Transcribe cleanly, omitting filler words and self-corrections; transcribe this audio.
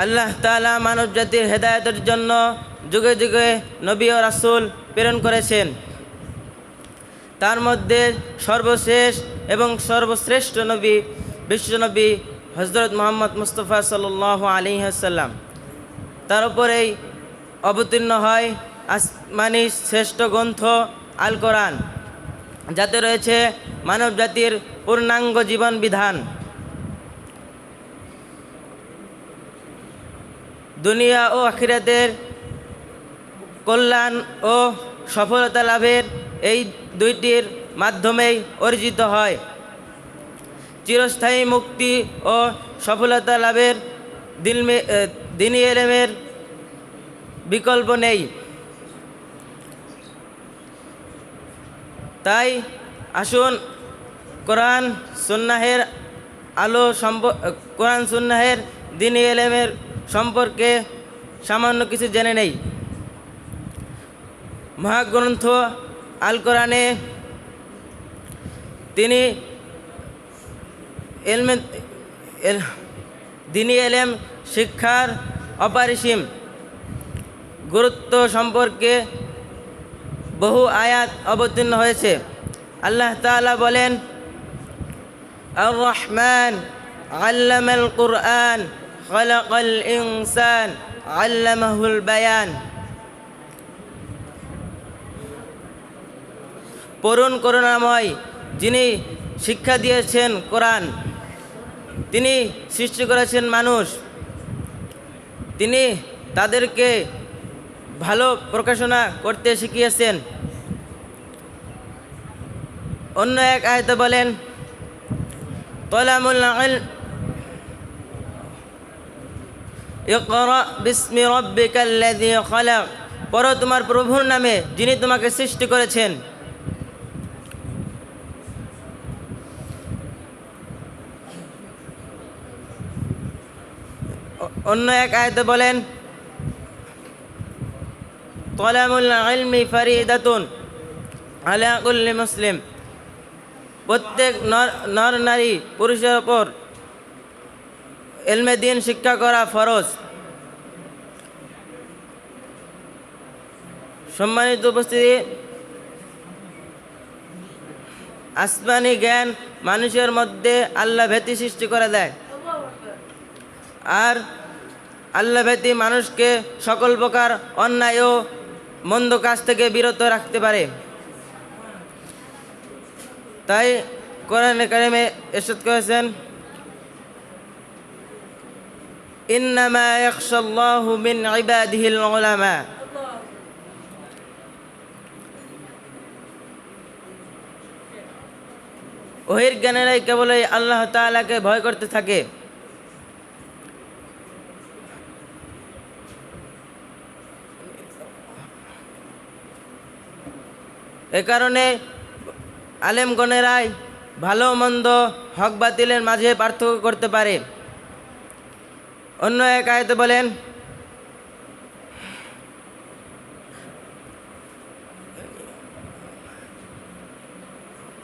আল্লাহ তাআলা মানব জাতির হেদায়েতের জন্য যুগে যুগে নবী ও রাসূল প্রেরণ করেছেন। তার মধ্যে সর্বশেষ এবং সর্বশ্রেষ্ঠ নবী বিশ্বনবী হযরত মুহাম্মদ মুস্তাফা সাল্লাল্লাহু আলাইহি ওয়াসাল্লাম। তার উপরেই অবতীর্ণ হয় আসমানি শ্রেষ্ঠ গ্রন্থ আল কোরআন, যাতে রয়েছে মানব জাতির পূর্ণাঙ্গ জীবন বিধান। দুনিয়া ও আখিরাতের কল্যাণ ও সফলতা লাভের এই দুইটির মাধ্যমেই অর্জিত হয়। চিরস্থায়ী মুক্তি ও সফলতা লাভের দ্বীনি ইলমের বিকল্প নেই। তাই আসুন কোরআন সুন্নাহের কোরআন সুন্নাহের দ্বীনি ইলমের সম্পর্কে সামান্য কিছু জেনে নেই। মহাগ্রন্থ আল কোরআনে তিনি দ্বীনি ইলম শিক্ষার অপরিসীম গুরুত্ব সম্পর্কে বহু আয়াত অবতীর্ণ হয়েছে। আল্লাহ তাআলা বলেন, আর রহমান আল্লামাল কুরআন খালাকাল ইনসান আল্লামাহুল বায়ান। পরম করুণাময় যিনি শিক্ষা দিয়েছেন কোরআন, তিনি সৃষ্টি করেছেন মানুষ, তিনি তাদেরকে ভালো প্রকাশনা করতে শিখিয়েছেন। অন্য এক আয়াতে বলেন, তালামুল ইলম ইকরা বিসমি রাব্বিকাল্লাযী খালাক। পড়ো তোমার প্রভুর নামে যিনি তোমাকে সৃষ্টি করেছেন। অন্য এক আয়াতে বলেন, তালামুল ইলমি ফারিদাতুন আলা কুল্লি মুসলিম। প্রত্যেক নর নারী পুরুষের ওপর ইলমে দ্বীন শিক্ষা করা ফরজ। সম্মানিত উপস্থিতি, আসমানি জ্ঞান মানুষের মধ্যে আল্লাহ ভীতি সৃষ্টি করে দেয়, আর আল্লাহ ভীতি মানুষকে সকল প্রকার অন্যায় ও মন্দ কাজ থেকে বিরত রাখতে পারে। তাই কোরআনে কারিমে ইরশাদ করেছেন, ইন্নামা ইয়াখশাল্লাহু মিন ইবাদিহিল উলামা। ওহির জ্ঞানেরাই কেবলই আল্লাহ তাআলাকে ভয় করতে থাকে। এ কারণে আলেমগণেরাই ভালো মন্দ হক বাতিলের মাঝে পার্থক্য করতে পারে। অন্য এক আয়াতে বলেন,